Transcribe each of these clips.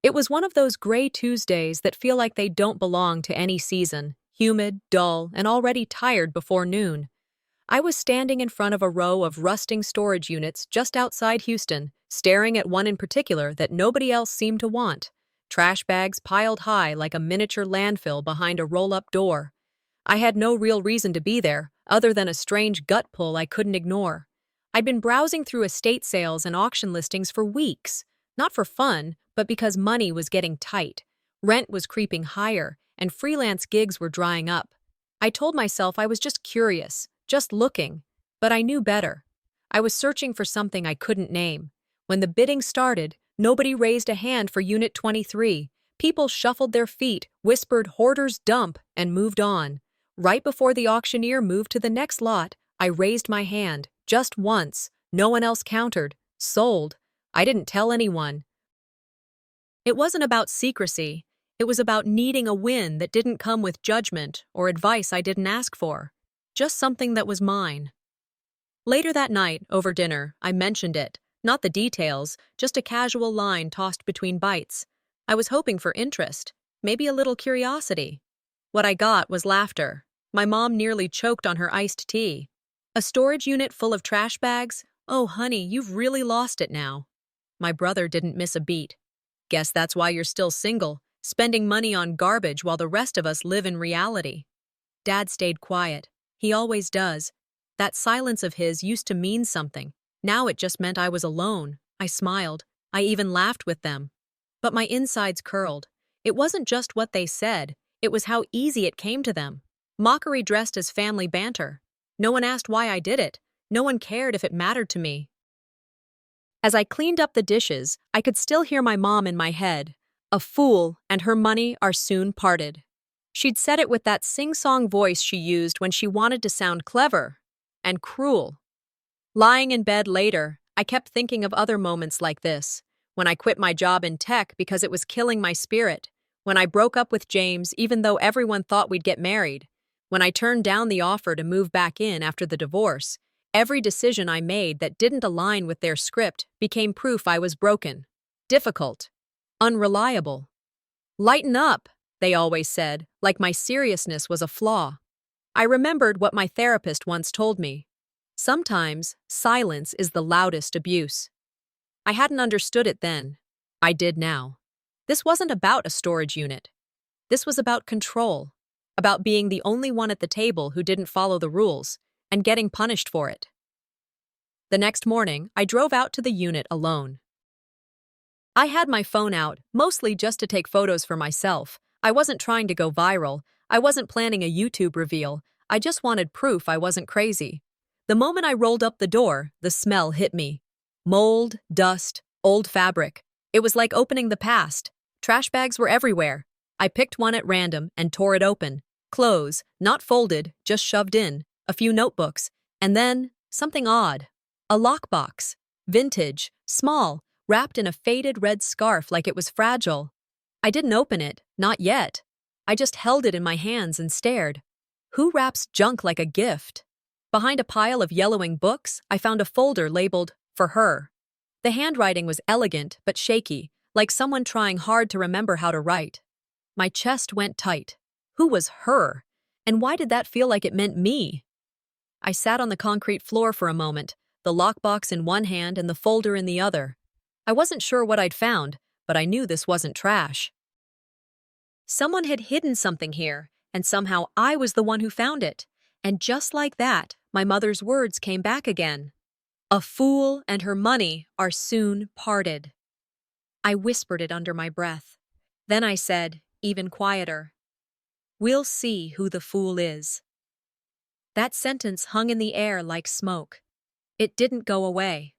It was one of those gray Tuesdays that feel like they don't belong to any season, humid, dull, and already tired before noon. I was standing in front of a row of rusting storage units just outside Houston, staring at one in particular that nobody else seemed to want. Trash bags piled high like a miniature landfill behind a roll-up door. I had no real reason to be there, other than a strange gut pull I couldn't ignore. I'd been browsing through estate sales and auction listings for weeks, not for fun, but because money was getting tight. Rent was creeping higher, and freelance gigs were drying up. I told myself I was just curious, just looking, but I knew better. I was searching for something I couldn't name. When the bidding started, nobody raised a hand for Unit 23. People shuffled their feet, whispered "hoarders dump," and moved on. Right before the auctioneer moved to the next lot, I raised my hand, just once. No one else countered. Sold. I didn't tell anyone. It wasn't about secrecy. It was about needing a win that didn't come with judgment or advice I didn't ask for. Just something that was mine. Later that night, over dinner, I mentioned it. Not the details, just a casual line tossed between bites. I was hoping for interest, maybe a little curiosity. What I got was laughter. My mom nearly choked on her iced tea. A storage unit full of trash bags? Oh, honey, you've really lost it now. My brother didn't miss a beat. Guess that's why you're still single, spending money on garbage while the rest of us live in reality. Dad stayed quiet. He always does. That silence of his used to mean something. Now it just meant I was alone. I smiled. I even laughed with them. But my insides curled. It wasn't just what they said. It was how easy it came to them. Mockery dressed as family banter. No one asked why I did it. No one cared if it mattered to me. As I cleaned up the dishes, I could still hear my mom in my head. A fool and her money are soon parted. She'd said it with that sing-song voice she used when she wanted to sound clever and cruel. Lying in bed later, I kept thinking of other moments like this. When I quit my job in tech because it was killing my spirit. When I broke up with James even though everyone thought we'd get married. When I turned down the offer to move back in after the divorce. Every decision I made that didn't align with their script became proof I was broken, difficult, unreliable. Lighten up, they always said, like my seriousness was a flaw. I remembered what my therapist once told me. Sometimes, silence is the loudest abuse. I hadn't understood it then. I did now. This wasn't about a storage unit. This was about control, about being the only one at the table who didn't follow the rules, and getting punished for it. The next morning, I drove out to the unit alone. I had my phone out, mostly just to take photos for myself. I wasn't trying to go viral. I wasn't planning a YouTube reveal. I just wanted proof I wasn't crazy. The moment I rolled up the door, the smell hit me. Mold, dust, old fabric. It was like opening the past. Trash bags were everywhere. I picked one at random and tore it open. Clothes, not folded, just shoved in. A few notebooks, and then something odd. A lockbox. Vintage, small, wrapped in a faded red scarf like it was fragile. I didn't open it, not yet. I just held it in my hands and stared. Who wraps junk like a gift? Behind a pile of yellowing books, I found a folder labeled, "For Her." The handwriting was elegant but shaky, like someone trying hard to remember how to write. My chest went tight. Who was her? And why did that feel like it meant me? I sat on the concrete floor for a moment, the lockbox in one hand and the folder in the other. I wasn't sure what I'd found, but I knew this wasn't trash. Someone had hidden something here, and somehow I was the one who found it. And just like that, my mother's words came back again. A fool and her money are soon parted. I whispered it under my breath. Then I said, even quieter, "We'll see who the fool is." That sentence hung in the air like smoke. It didn't go away.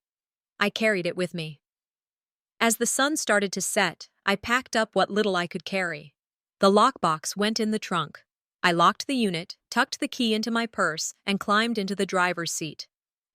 I carried it with me. As the sun started to set, I packed up what little I could carry. The lockbox went in the trunk. I locked the unit, tucked the key into my purse, and climbed into the driver's seat.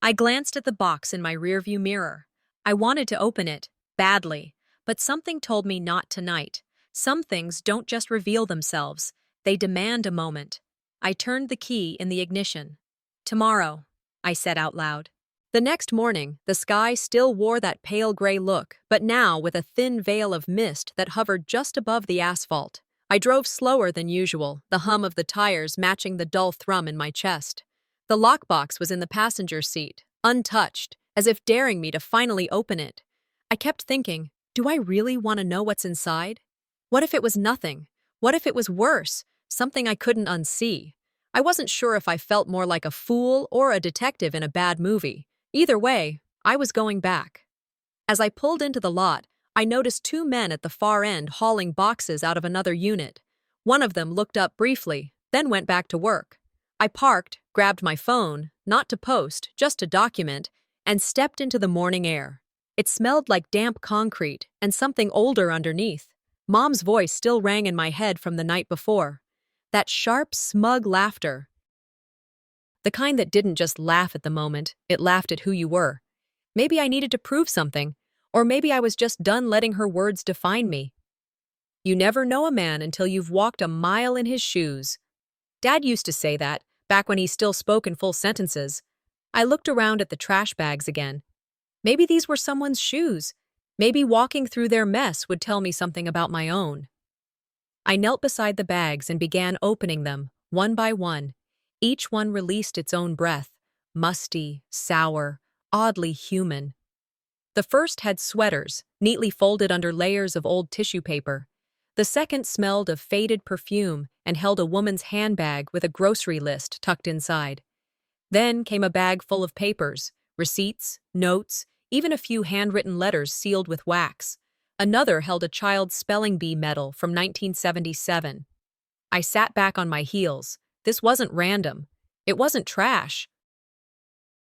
I glanced at the box in my rearview mirror. I wanted to open it, badly, but something told me not tonight. Some things don't just reveal themselves. They demand a moment. I turned the key in the ignition. "Tomorrow," I said out loud. The next morning, the sky still wore that pale gray look, but now with a thin veil of mist that hovered just above the asphalt. I drove slower than usual, the hum of the tires matching the dull thrum in my chest. The lockbox was in the passenger seat, untouched, as if daring me to finally open it. I kept thinking, do I really want to know what's inside? What if it was nothing? What if it was worse, something I couldn't unsee? I wasn't sure if I felt more like a fool or a detective in a bad movie. Either way, I was going back. As I pulled into the lot, I noticed two men at the far end hauling boxes out of another unit. One of them looked up briefly, then went back to work. I parked, grabbed my phone, not to post, just to document, and stepped into the morning air. It smelled like damp concrete and something older underneath. Mom's voice still rang in my head from the night before. That sharp, smug laughter. The kind that didn't just laugh at the moment, it laughed at who you were. Maybe I needed to prove something, or maybe I was just done letting her words define me. You never know a man until you've walked a mile in his shoes. Dad used to say that, back when he still spoke in full sentences. I looked around at the trash bags again. Maybe these were someone's shoes. Maybe walking through their mess would tell me something about my own. I knelt beside the bags and began opening them, one by one. Each one released its own breath, musty, sour, oddly human. The first had sweaters, neatly folded under layers of old tissue paper. The second smelled of faded perfume and held a woman's handbag with a grocery list tucked inside. Then came a bag full of papers, receipts, notes, even a few handwritten letters sealed with wax. Another held a child's spelling bee medal from 1977. I sat back on my heels. This wasn't random. It wasn't trash.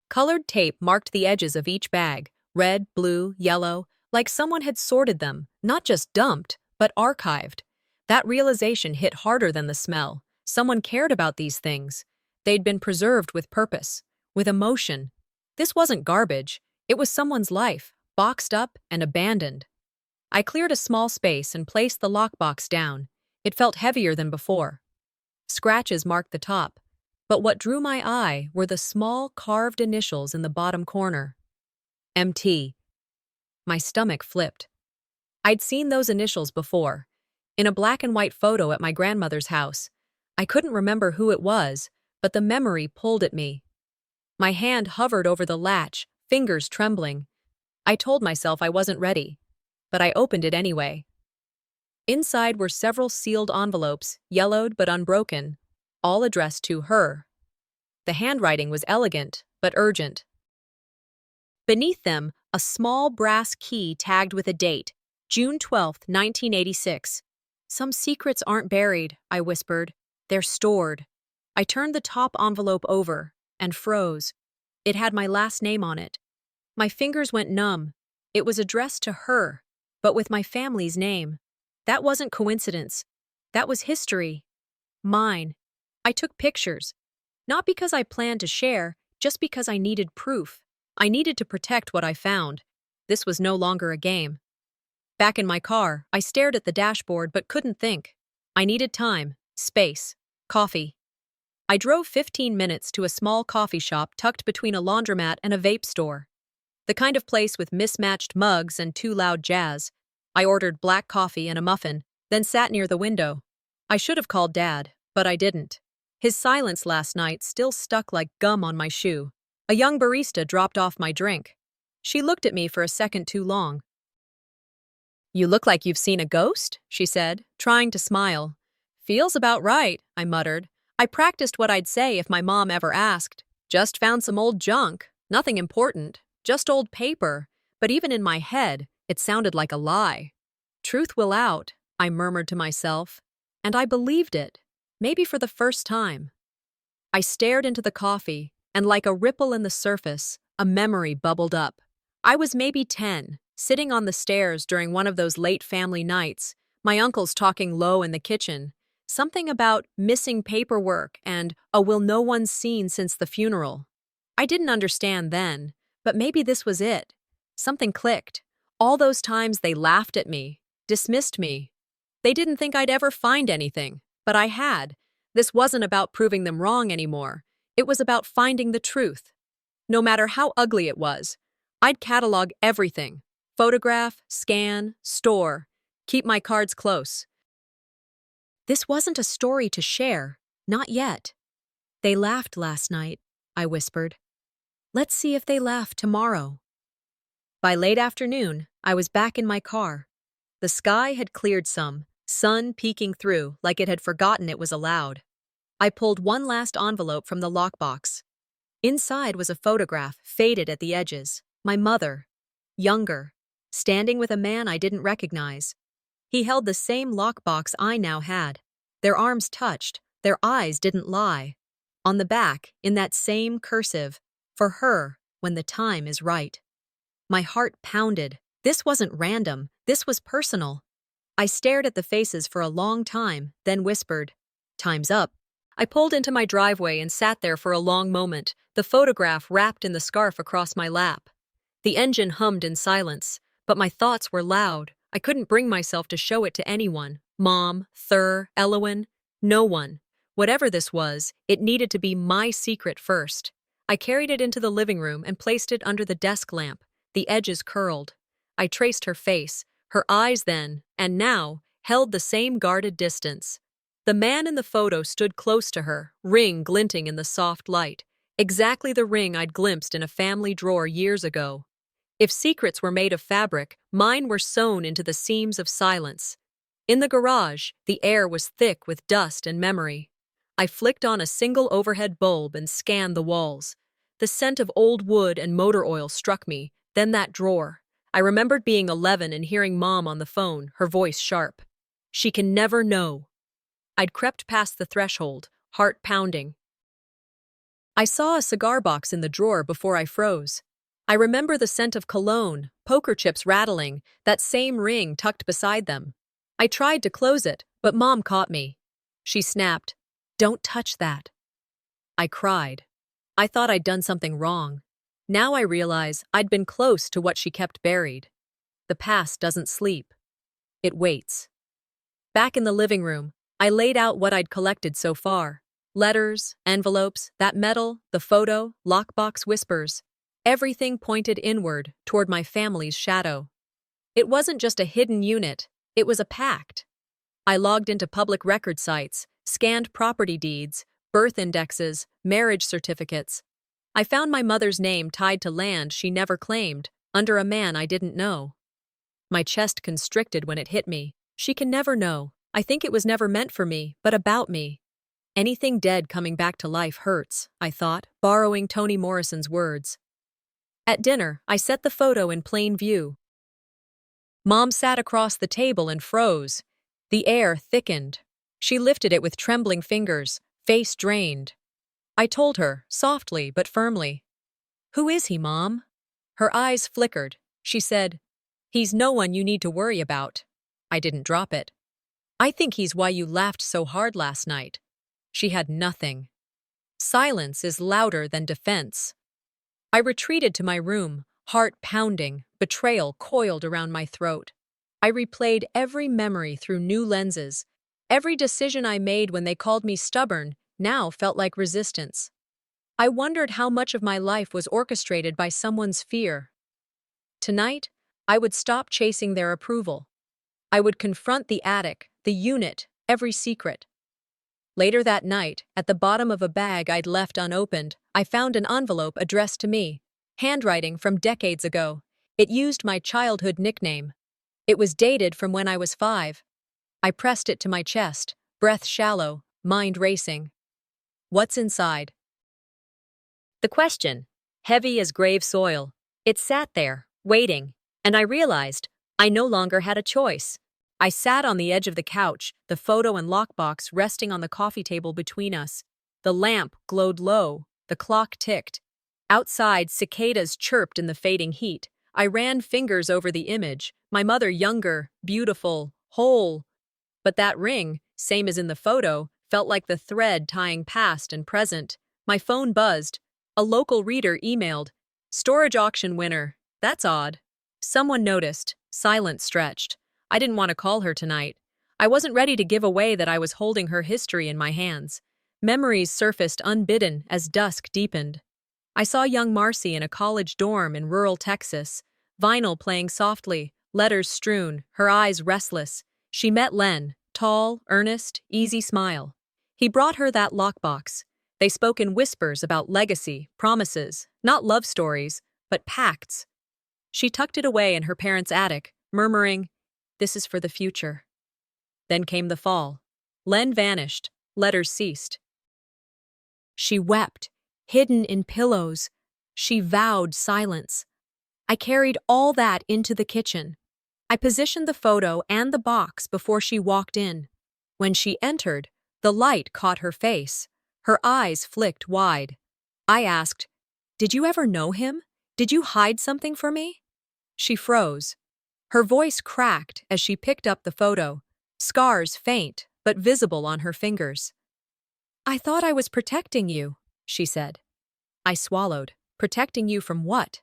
Colored tape marked the edges of each bag, red, blue, yellow, like someone had sorted them, not just dumped, but archived. That realization hit harder than the smell. Someone cared about these things. They'd been preserved with purpose, with emotion. This wasn't garbage. It was someone's life, boxed up and abandoned. I cleared a small space and placed the lockbox down. It felt heavier than before. Scratches marked the top, but what drew my eye were the small carved initials in the bottom corner. MT. My stomach flipped. I'd seen those initials before, in a black and white photo at my grandmother's house. I couldn't remember who it was, but the memory pulled at me. My hand hovered over the latch, fingers trembling. I told myself I wasn't ready, but I opened it anyway. Inside were several sealed envelopes, yellowed but unbroken, all addressed to her. The handwriting was elegant, but urgent. Beneath them, a small brass key tagged with a date, June 12, 1986. Some secrets aren't buried, I whispered. They're stored. I turned the top envelope over and froze. It had my last name on it. My fingers went numb. It was addressed to her, but with my family's name. That wasn't coincidence. That was history. Mine. I took pictures. Not because I planned to share, just because I needed proof. I needed to protect what I found. This was no longer a game. Back in my car, I stared at the dashboard but couldn't think. I needed time, space, coffee. I drove 15 minutes to a small coffee shop tucked between a laundromat and a vape store. The kind of place with mismatched mugs and too loud jazz. I ordered black coffee and a muffin, then sat near the window. I should have called Dad, but I didn't. His silence last night still stuck like gum on my shoe. A young barista dropped off my drink. She looked at me for a second too long. "You look like you've seen a ghost," she said, trying to smile. "Feels about right," I muttered. I practiced what I'd say if my mom ever asked. Just found some old junk, nothing important, just old paper. But even in my head, it sounded like a lie. Truth will out, I murmured to myself, and I believed it, maybe for the first time. I stared into the coffee, and like a ripple in the surface, a memory bubbled up. I was maybe 10, sitting on the stairs during one of those late family nights, my uncles talking low in the kitchen, something about missing paperwork and a will no one's seen since the funeral. I didn't understand then, but maybe this was it. Something clicked. All those times they laughed at me, dismissed me. They didn't think I'd ever find anything, but I had. This wasn't about proving them wrong anymore. It was about finding the truth. no matter how ugly it was. I'd catalog everything. Photograph, scan, store. Keep my cards close. This wasn't a story to share. Not yet. They laughed last night, I whispered. Let's see if they laugh tomorrow. By late afternoon, I was back in my car. The sky had cleared some, sun peeking through like it had forgotten it was allowed. I pulled one last envelope from the lockbox. Inside was a photograph, faded at the edges. My mother, younger, standing with a man I didn't recognize. He held the same lockbox I now had. Their arms touched, their eyes didn't lie. On the back, in that same cursive, for her, when the time is right. My heart pounded. This wasn't random, this was personal. I stared at the faces for a long time, then whispered, "Time's up." I pulled into my driveway and sat there for a long moment, the photograph wrapped in the scarf across my lap. The engine hummed in silence, but my thoughts were loud. I couldn't bring myself to show it to anyone. Mom, Thur, Elowen, no one. Whatever this was, it needed to be my secret first. I carried it into the living room and placed it under the desk lamp, the edges curled. I traced her face, her eyes then, and now, held the same guarded distance. The man in the photo stood close to her, ring glinting in the soft light. Exactly the ring I'd glimpsed in a family drawer years ago. If secrets were made of fabric, mine were sewn into the seams of silence. In the garage, the air was thick with dust and memory. I flicked on a single overhead bulb and scanned the walls. The scent of old wood and motor oil struck me, then that drawer. I remembered being 11 and hearing Mom on the phone, her voice sharp. She can never know. I'd crept past the threshold, heart pounding. I saw a cigar box in the drawer before I froze. I remember the scent of cologne, poker chips rattling, that same ring tucked beside them. I tried to close it, but Mom caught me. She snapped, "Don't touch that." I cried. I thought I'd done something wrong. Now I realize I'd been close to what she kept buried. The past doesn't sleep. It waits. Back in the living room, I laid out what I'd collected so far. Letters, envelopes, that metal, the photo, lockbox whispers. Everything pointed inward, toward my family's shadow. It wasn't just a hidden unit, it was a pact. I logged into public record sites, scanned property deeds, birth indexes, marriage certificates. I found my mother's name tied to land she never claimed, under a man I didn't know. My chest constricted when it hit me. She can never know. I think it was never meant for me, but about me. Anything dead coming back to life hurts, I thought, borrowing Toni Morrison's words. At dinner, I set the photo in plain view. Mom sat across the table and froze. The air thickened. She lifted it with trembling fingers, face drained. I told her, softly but firmly, "Who is he, Mom?" Her eyes flickered. She said, "He's no one you need to worry about." I didn't drop it. "I think he's why you laughed so hard last night." She had nothing. Silence is louder than defense. I retreated to my room, heart pounding, betrayal coiled around my throat. I replayed every memory through new lenses. Every decision I made when they called me stubborn now felt like resistance. I wondered how much of my life was orchestrated by someone's fear. Tonight, I would stop chasing their approval. I would confront the attic, the unit, every secret. Later that night, at the bottom of a bag I'd left unopened, I found an envelope addressed to me. Handwriting from decades ago. It used my childhood nickname. It was dated from when I was 5. I pressed it to my chest, breath shallow, mind racing. What's inside? The question, heavy as grave soil. It sat there, waiting, and I realized I no longer had a choice. I sat on the edge of the couch, the photo and lockbox resting on the coffee table between us. The lamp glowed low, the clock ticked. Outside, cicadas chirped in the fading heat. I ran fingers over the image, my mother younger, beautiful, whole. But that ring, same as in the photo, felt like the thread tying past and present. My phone buzzed. A local reader emailed, "Storage auction winner. That's odd." Someone noticed. Silence stretched. I didn't want to call her tonight. I wasn't ready to give away that I was holding her history in my hands. Memories surfaced unbidden as dusk deepened. I saw young Marcy in a college dorm in rural Texas, vinyl playing softly, letters strewn, her eyes restless. She met Len, tall, earnest, easy smile. He brought her that lockbox. They spoke in whispers about legacy, promises, not love stories, but pacts. She tucked it away in her parents' attic, murmuring, "This is for the future." Then came the fall. Len vanished. Letters ceased. She wept, hidden in pillows. She vowed silence. I carried all that into the kitchen. I positioned the photo and the box before she walked in. When she entered, the light caught her face. Her eyes flicked wide. I asked, "Did you ever know him? Did you hide something from me?" She froze. Her voice cracked as she picked up the photo, scars faint but visible on her fingers. "I thought I was protecting you," she said. I swallowed. Protecting you from what?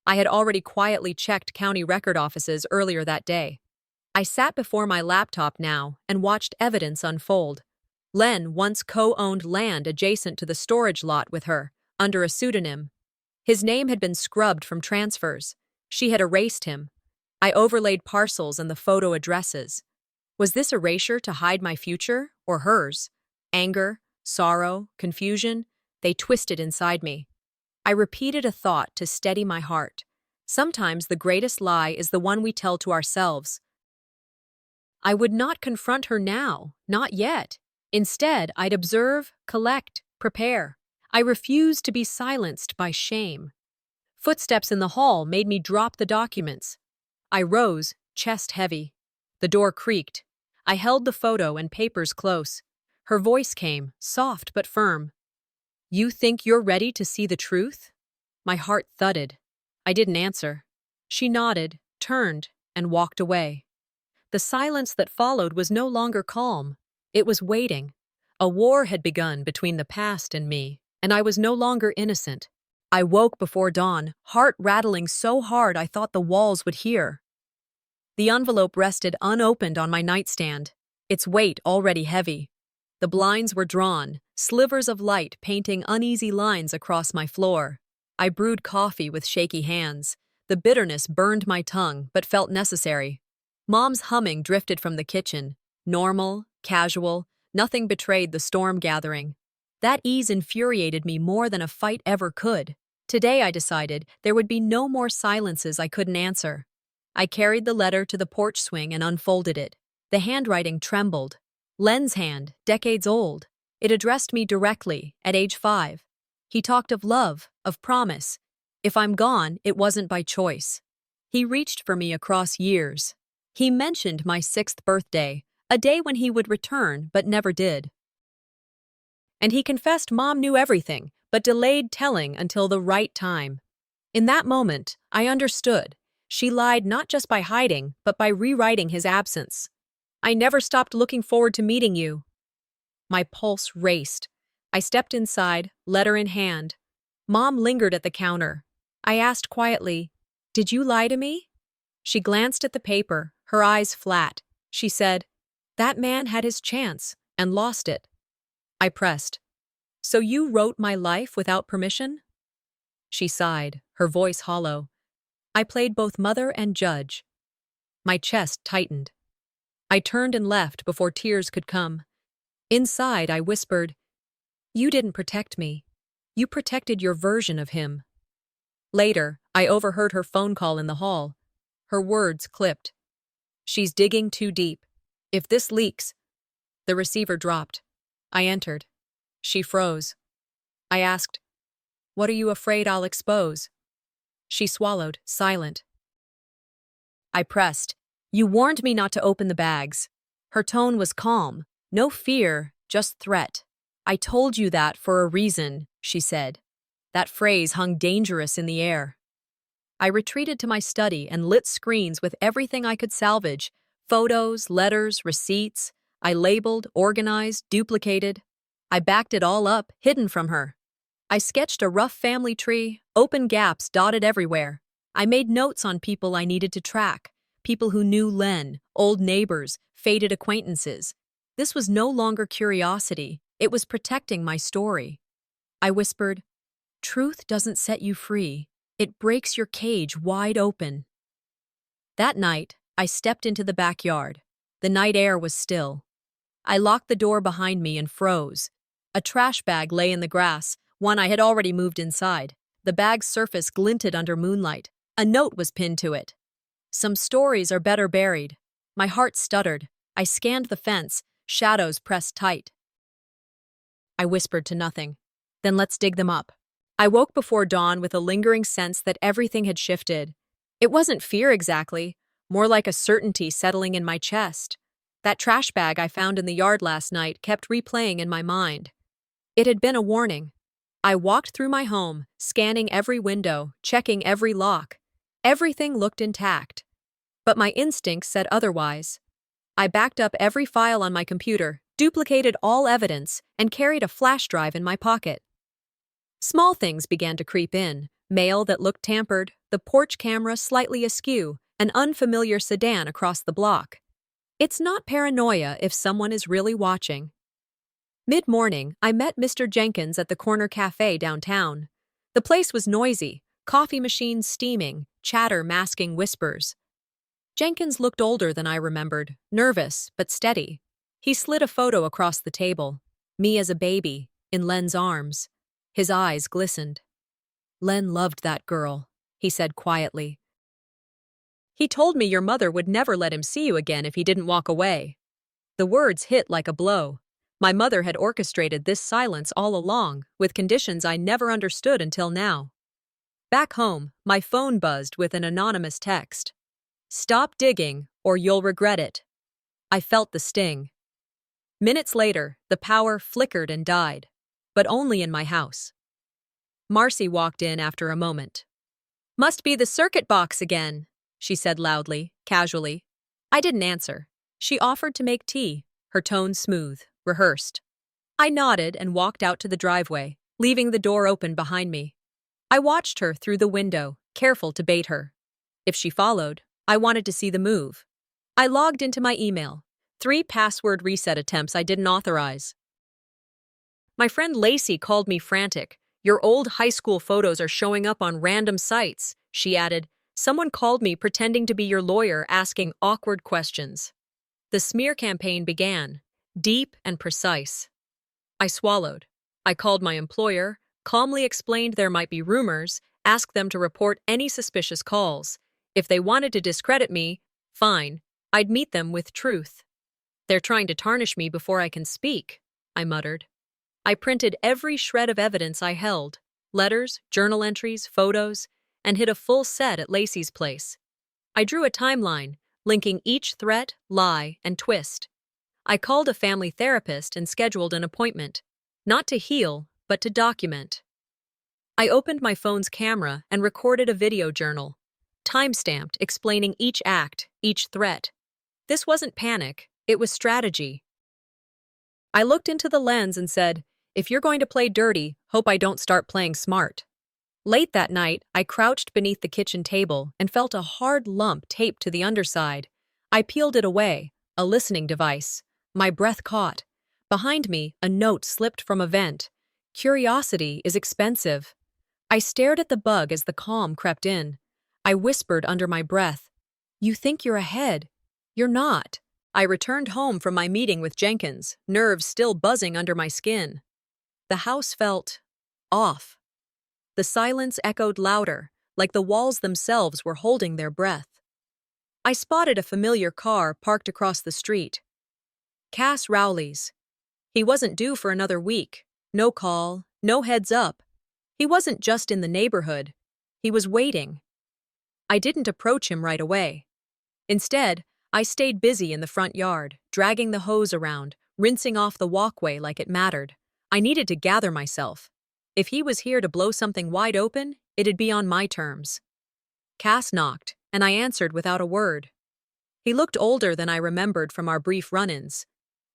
I had already quietly checked county record offices earlier that day. I sat before my laptop now and watched evidence unfold. Len once co-owned land adjacent to the storage lot with her, under a pseudonym. His name had been scrubbed from transfers. She had erased him. I overlaid parcels and the photo addresses. Was this erasure to hide my future, or hers? Anger, sorrow, confusion, they twisted inside me. I repeated a thought to steady my heart. Sometimes the greatest lie is the one we tell to ourselves. I would not confront her now, not yet. Instead, I'd observe, collect, prepare. I refused to be silenced by shame. Footsteps in the hall made me drop the documents. I rose, chest heavy. The door creaked. I held the photo and papers close. Her voice came, soft but firm. "You think you're ready to see the truth?" My heart thudded. I didn't answer. She nodded, turned, and walked away. The silence that followed was no longer calm. It was waiting. A war had begun between the past and me, and I was no longer innocent. I woke before dawn, heart rattling so hard I thought the walls would hear. The envelope rested unopened on my nightstand, its weight already heavy. The blinds were drawn, slivers of light painting uneasy lines across my floor. I brewed coffee with shaky hands. The bitterness burned my tongue, but felt necessary. Mom's humming drifted from the kitchen. Normal, casual, nothing betrayed the storm gathering. That ease infuriated me more than a fight ever could. Today, I decided, there would be no more silences I couldn't answer. I carried the letter to the porch swing and unfolded it. The handwriting trembled. Len's hand, decades old. It addressed me directly, at age 5. He talked of love, of promise. If I'm gone, it wasn't by choice. He reached for me across years. He mentioned my 6th birthday, a day when he would return, but never did. And he confessed Mom knew everything, but delayed telling until the right time. In that moment, I understood. She lied not just by hiding, but by rewriting his absence. "I never stopped looking forward to meeting you." My pulse raced. I stepped inside, letter in hand. Mom lingered at the counter. I asked quietly, "Did you lie to me?" She glanced at the paper, her eyes flat. She said, "That man had his chance, and lost it." I pressed, "So you wrote my life without permission?" She sighed, her voice hollow. I played both mother and judge. My chest tightened. I turned and left before tears could come. Inside, I whispered, "You didn't protect me. You protected your version of him." Later, I overheard her phone call in the hall. Her words clipped. "She's digging too deep. If this leaks—" The receiver dropped. I entered. She froze. I asked, "What are you afraid I'll expose?" She swallowed, silent. I pressed, "You warned me not to open the bags." Her tone was calm. No fear, just threat. "I told you that for a reason," she said. That phrase hung dangerous in the air. I retreated to my study and lit screens with everything I could salvage. Photos, letters, receipts. I labeled, organized, duplicated. I backed it all up, hidden from her. I sketched a rough family tree, open gaps dotted everywhere. I made notes on people I needed to track. People who knew Len, old neighbors, faded acquaintances. This was no longer curiosity. It was protecting my story. I whispered, Truth doesn't set you free. It breaks your cage wide open. That night, I stepped into the backyard. The night air was still. I locked the door behind me and froze. A trash bag lay in the grass, one I had already moved inside. The bag's surface glinted under moonlight. A note was pinned to it. Some stories are better buried. My heart stuttered. I scanned the fence, shadows pressed tight. I whispered to nothing. Then let's dig them up. I woke before dawn with a lingering sense that everything had shifted. It wasn't fear exactly, more like a certainty settling in my chest. That trash bag I found in the yard last night kept replaying in my mind. It had been a warning. I walked through my home, scanning every window, checking every lock. Everything looked intact. But my instincts said otherwise. I backed up every file on my computer, duplicated all evidence, and carried a flash drive in my pocket. Small things began to creep in. Mail that looked tampered, the porch camera slightly askew, an unfamiliar sedan across the block. It's not paranoia if someone is really watching. Mid-morning, I met Mr. Jenkins at the corner cafe downtown. The place was noisy, coffee machines steaming, chatter masking whispers. Jenkins looked older than I remembered, nervous but steady. He slid a photo across the table, me as a baby, in Len's arms. His eyes glistened. "Len loved that girl," he said quietly. "He told me your mother would never let him see you again if he didn't walk away." The words hit like a blow. My mother had orchestrated this silence all along, with conditions I never understood until now. Back home, my phone buzzed with an anonymous text. "Stop digging, or you'll regret it." I felt the sting. Minutes later, the power flickered and died, but only in my house. Marcy walked in after a moment. "Must be the circuit box again," she said loudly, casually. I didn't answer. She offered to make tea, her tone smooth, rehearsed. I nodded and walked out to the driveway, leaving the door open behind me. I watched her through the window, careful to bait her. If she followed, I wanted to see the move. I logged into my email. 3 password reset attempts I didn't authorize. My friend Lacey called me frantic. "Your old high school photos are showing up on random sites," she added. "Someone called me pretending to be your lawyer, asking awkward questions." The smear campaign began, deep and precise. I swallowed. I called my employer, calmly explained there might be rumors, asked them to report any suspicious calls. If they wanted to discredit me, fine, I'd meet them with truth. "They're trying to tarnish me before I can speak," I muttered. I printed every shred of evidence I held, letters, journal entries, photos, and hid a full set at Lacey's place. I drew a timeline, linking each threat, lie, and twist. I called a family therapist and scheduled an appointment, not to heal, but to document. I opened my phone's camera and recorded a video journal, time-stamped, explaining each act, each threat. This wasn't panic, it was strategy. I looked into the lens and said, "If you're going to play dirty, hope I don't start playing smart." Late that night, I crouched beneath the kitchen table and felt a hard lump taped to the underside. I peeled it away, a listening device. My breath caught. Behind me, a note slipped from a vent. "Curiosity is expensive." I stared at the bug as the calm crept in. I whispered under my breath, "You think you're ahead. You're not." I returned home from my meeting with Jenkins, nerves still buzzing under my skin. The house felt off. The silence echoed louder, like the walls themselves were holding their breath. I spotted a familiar car parked across the street. Cass Rowley's. He wasn't due for another week. No call, no heads up. He wasn't just in the neighborhood. He was waiting. I didn't approach him right away. Instead, I stayed busy in the front yard, dragging the hose around, rinsing off the walkway like it mattered. I needed to gather myself. If he was here to blow something wide open, it'd be on my terms. Cass knocked, and I answered without a word. He looked older than I remembered from our brief run-ins.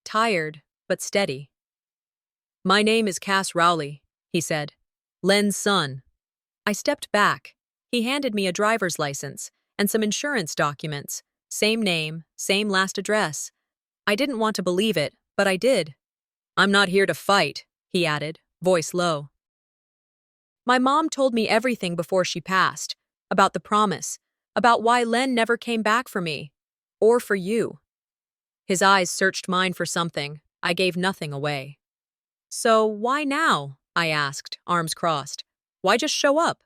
Tired, but steady. "My name is Cass Rowley," he said. "Len's son." I stepped back. He handed me a driver's license and some insurance documents. Same name, same last address. I didn't want to believe it, but I did. "I'm not here to fight," he added, voice low. My mom told me everything before she passed, about the promise, about why Len never came back for me. Or for you. His eyes searched mine for something. I gave nothing away. So why now? I asked, arms crossed. Why just show up?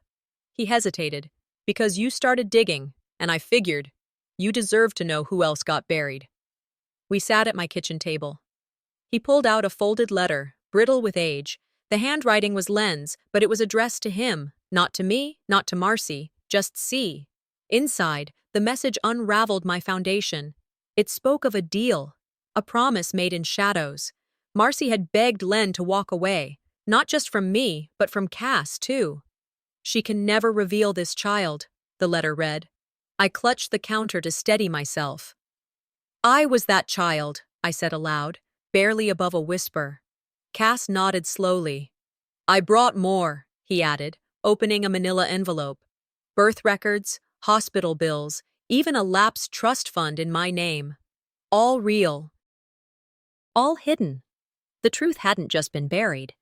He hesitated. Because you started digging, and I figured you deserved to know who else got buried. We sat at my kitchen table. He pulled out a folded letter, brittle with age. The handwriting was Len's, but it was addressed to him, not to me, not to Marcy, just C. Inside, the message unraveled my foundation. It spoke of a deal, a promise made in shadows. Marcy had begged Len to walk away, not just from me, but from Cass, too. She can never reveal this child, the letter read. I clutched the counter to steady myself. I was that child, I said aloud, barely above a whisper. Cass nodded slowly. I brought more, he added, opening a manila envelope. Birth records, hospital bills, even a lapsed trust fund in my name. All real. All hidden. The truth hadn't just been buried.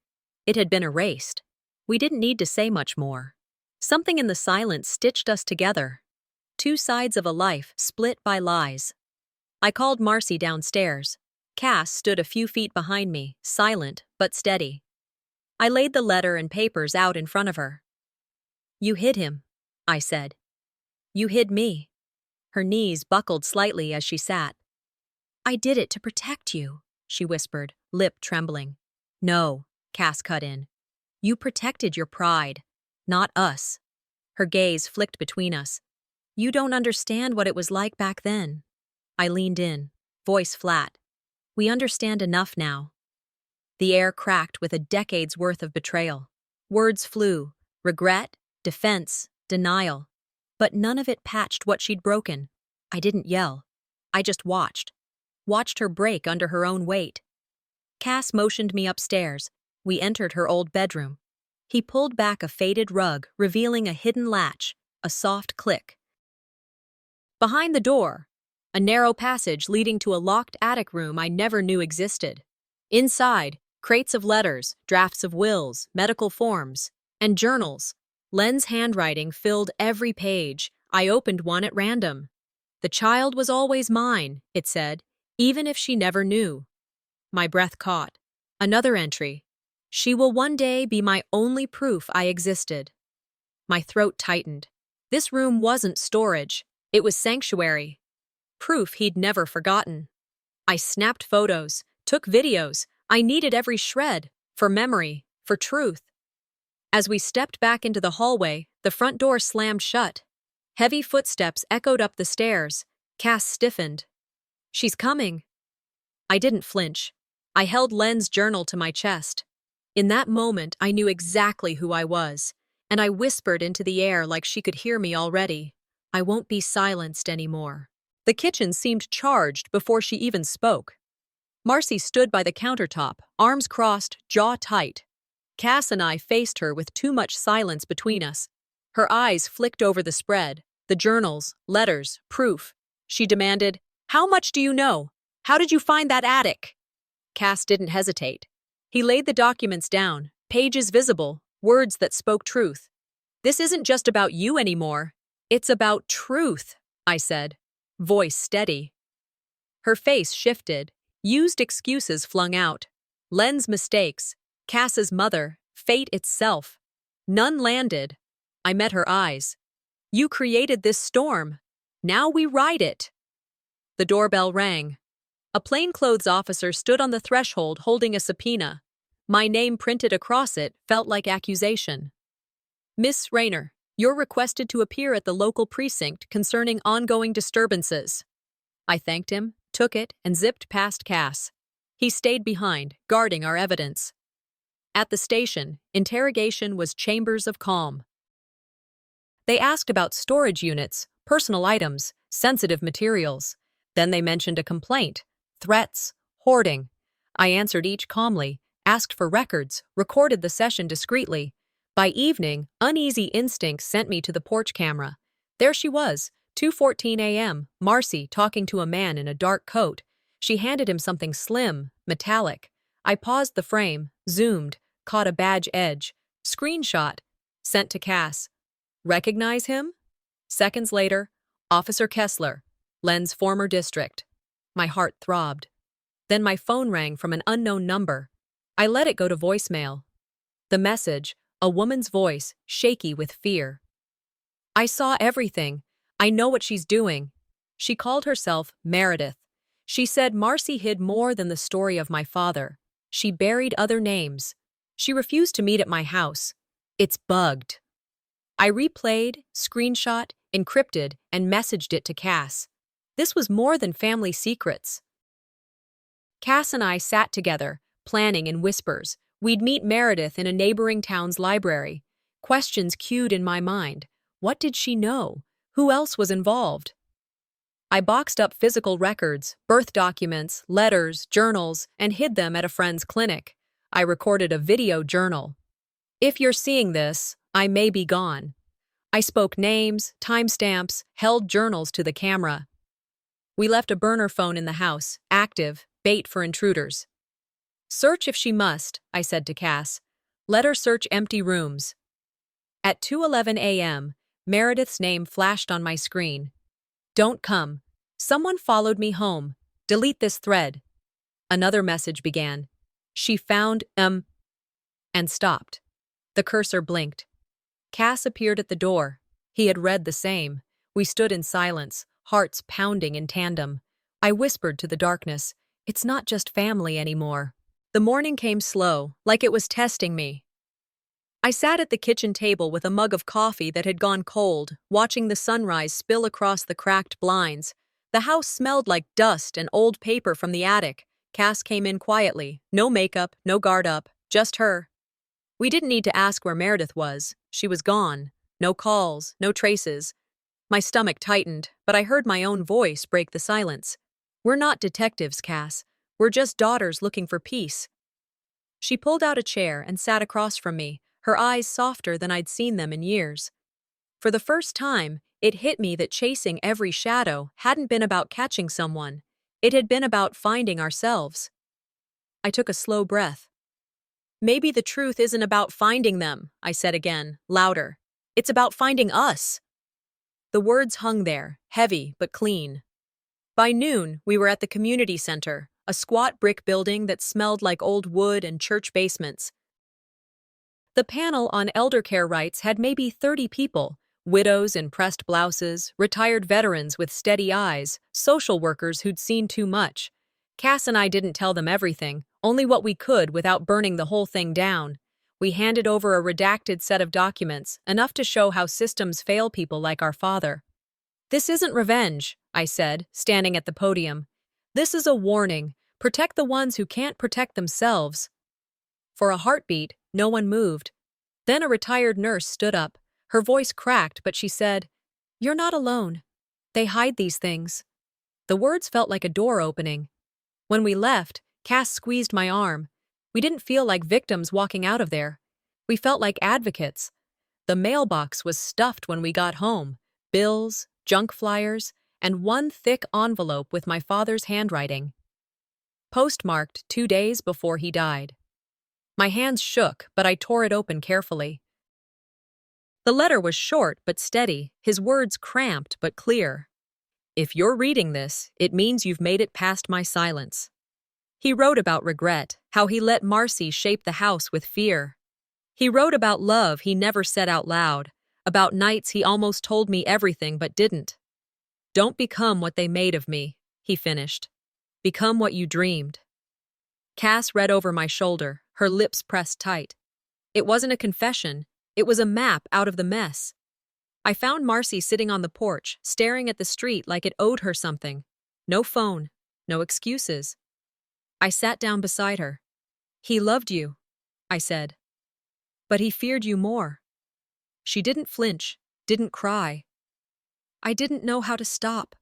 It had been erased. We didn't need to say much more. Something in the silence stitched us together. Two sides of a life split by lies. I called Marcy downstairs. Cass stood a few feet behind me, silent but steady. I laid the letter and papers out in front of her. You hid him, I said. You hid me. Her knees buckled slightly as she sat. I did it to protect you, she whispered, lip trembling. No, Cass cut in. You protected your pride, not us. Her gaze flicked between us. You don't understand what it was like back then. I leaned in, voice flat. We understand enough now. The air cracked with a decade's worth of betrayal. Words flew, regret, defense, denial. But none of it patched what she'd broken. I didn't yell. I just watched. Watched her break under her own weight. Cass motioned me upstairs. We entered her old bedroom. He pulled back a faded rug, revealing a hidden latch, a soft click. Behind the door, a narrow passage leading to a locked attic room I never knew existed. Inside, crates of letters, drafts of wills, medical forms, and journals. Len's handwriting filled every page. I opened one at random. The child was always mine, it said, even if she never knew. My breath caught. Another entry. She will one day be my only proof I existed. My throat tightened. This room wasn't storage. It was sanctuary. Proof he'd never forgotten. I snapped photos, took videos. I needed every shred, for memory, for truth. As we stepped back into the hallway, the front door slammed shut. Heavy footsteps echoed up the stairs. Cass stiffened. She's coming. I didn't flinch. I held Len's journal to my chest. In that moment, I knew exactly who I was, and I whispered into the air like she could hear me already. I won't be silenced anymore. The kitchen seemed charged before she even spoke. Marcy stood by the countertop, arms crossed, jaw tight. Cass and I faced her with too much silence between us. Her eyes flicked over the spread, the journals, letters, proof. She demanded, "How much do you know? How did you find that attic?" Cass didn't hesitate. He laid the documents down, pages visible, words that spoke truth. "This isn't just about you anymore. It's about truth," I said, voice steady. Her face shifted, used excuses flung out. Len's mistakes, Cass's mother, fate itself. None landed. I met her eyes. "You created this storm. Now we ride it." The doorbell rang. A plainclothes officer stood on the threshold holding a subpoena. My name printed across it felt like accusation. "Miss Rayner, you're requested to appear at the local precinct concerning ongoing disturbances." I thanked him, took it, and zipped past Cass. He stayed behind, guarding our evidence. At the station, interrogation was chambers of calm. They asked about storage units, personal items, sensitive materials. Then they mentioned a complaint, threats, hoarding. I answered each calmly, asked for records, recorded the session discreetly. By evening, uneasy instincts sent me to the porch camera. There she was, 2:14 a.m., Marcy talking to a man in a dark coat. She handed him something slim, metallic. I paused the frame, zoomed, caught a badge edge. Screenshot. Sent to Cass. Recognize him? Seconds later, Officer Kessler, Len's former district. My heart throbbed. Then my phone rang from an unknown number. I let it go to voicemail. The message, a woman's voice, shaky with fear. I saw everything. I know what she's doing. She called herself Meredith. She said Marcy hid more than the story of my father. She buried other names. She refused to meet at my house. It's bugged. I replayed, screenshot, encrypted, and messaged it to Cass. This was more than family secrets. Cass and I sat together, planning in whispers. We'd meet Meredith in a neighboring town's library. Questions queued in my mind. What did she know? Who else was involved? I boxed up physical records, birth documents, letters, journals, and hid them at a friend's clinic. I recorded a video journal. If you're seeing this, I may be gone. I spoke names, timestamps, held journals to the camera. We left a burner phone in the house, active, bait for intruders. Search if she must, I said to Cass. Let her search empty rooms. At 2:11 a.m., Meredith's name flashed on my screen. Don't come. Someone followed me home. Delete this thread. Another message began. She found, and stopped. The cursor blinked. Cass appeared at the door. He had read the same. We stood in silence, hearts pounding in tandem. I whispered to the darkness, it's not just family anymore. The morning came slow, like it was testing me. I sat at the kitchen table with a mug of coffee that had gone cold, watching the sunrise spill across the cracked blinds. The house smelled like dust and old paper from the attic. Cass came in quietly. No makeup, no guard up, just her. We didn't need to ask where Meredith was. She was gone. No calls, no traces. My stomach tightened, but I heard my own voice break the silence. We're not detectives, Cass. We're just daughters looking for peace. She pulled out a chair and sat across from me, her eyes softer than I'd seen them in years. For the first time, it hit me that chasing every shadow hadn't been about catching someone. It had been about finding ourselves. I took a slow breath. Maybe the truth isn't about finding them, I said again, louder. It's about finding us. The words hung there, heavy but clean. By noon, we were at the community center, a squat brick building that smelled like old wood and church basements. The panel on elder care rights had maybe 30 people, widows in pressed blouses, retired veterans with steady eyes, social workers who'd seen too much. Cass and I didn't tell them everything, only what we could without burning the whole thing down. We handed over a redacted set of documents, enough to show how systems fail people like our father. This isn't revenge, I said, standing at the podium. This is a warning. Protect the ones who can't protect themselves. For a heartbeat, no one moved. Then a retired nurse stood up. Her voice cracked, but she said, "You're not alone. They hide these things." The words felt like a door opening. When we left, Cass squeezed my arm. We didn't feel like victims walking out of there. We felt like advocates. The mailbox was stuffed when we got home. Bills, junk flyers, and one thick envelope with my father's handwriting. Postmarked 2 days before he died. My hands shook, but I tore it open carefully. The letter was short but steady, his words cramped but clear. If you're reading this, it means you've made it past my silence. He wrote about regret, how he let Marcy shape the house with fear. He wrote about love he never said out loud, about nights he almost told me everything but didn't. Don't become what they made of me, he finished. Become what you dreamed. Cass read over my shoulder, her lips pressed tight. It wasn't a confession, it was a map out of the mess. I found Marcy sitting on the porch, staring at the street like it owed her something. No phone, no excuses. I sat down beside her. He loved you, I said. But he feared you more. She didn't flinch, didn't cry. I didn't know how to stop,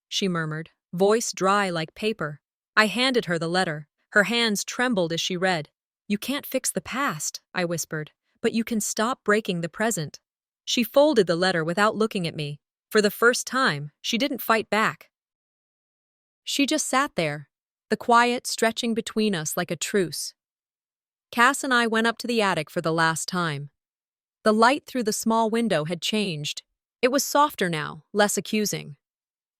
she murmured, voice dry like paper. I handed her the letter. Her hands trembled as she read. You can't fix the past, I whispered, but you can stop breaking the present. She folded the letter without looking at me. For the first time, she didn't fight back. She just sat there, the quiet stretching between us like a truce. Cass and I went up to the attic for the last time. The light through the small window had changed. It was softer now, less accusing.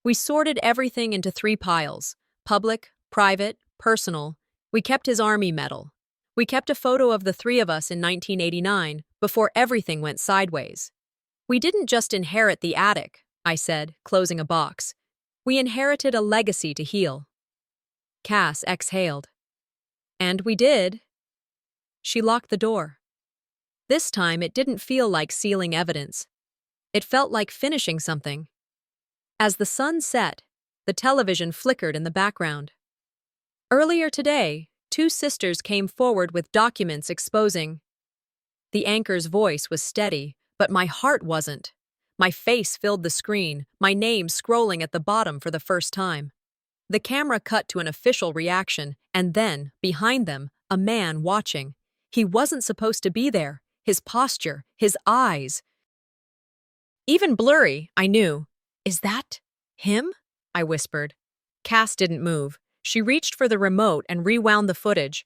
We sorted everything into 3 piles: public, private, personal. We kept his army medal. We kept a photo of the 3 of us in 1989, before everything went sideways. We didn't just inherit the attic, I said, closing a box. We inherited a legacy to heal. Cass exhaled. And we did. She locked the door. This time it didn't feel like sealing evidence. It felt like finishing something. As the sun set, the television flickered in the background. Earlier today, 2 sisters came forward with documents exposing. The anchor's voice was steady, but my heart wasn't. My face filled the screen, my name scrolling at the bottom for the first time. The camera cut to an official reaction, and then, behind them, a man watching. He wasn't supposed to be there. His posture, his eyes. Even blurry, I knew. Is that him? I whispered. Cass didn't move. She reached for the remote and rewound the footage.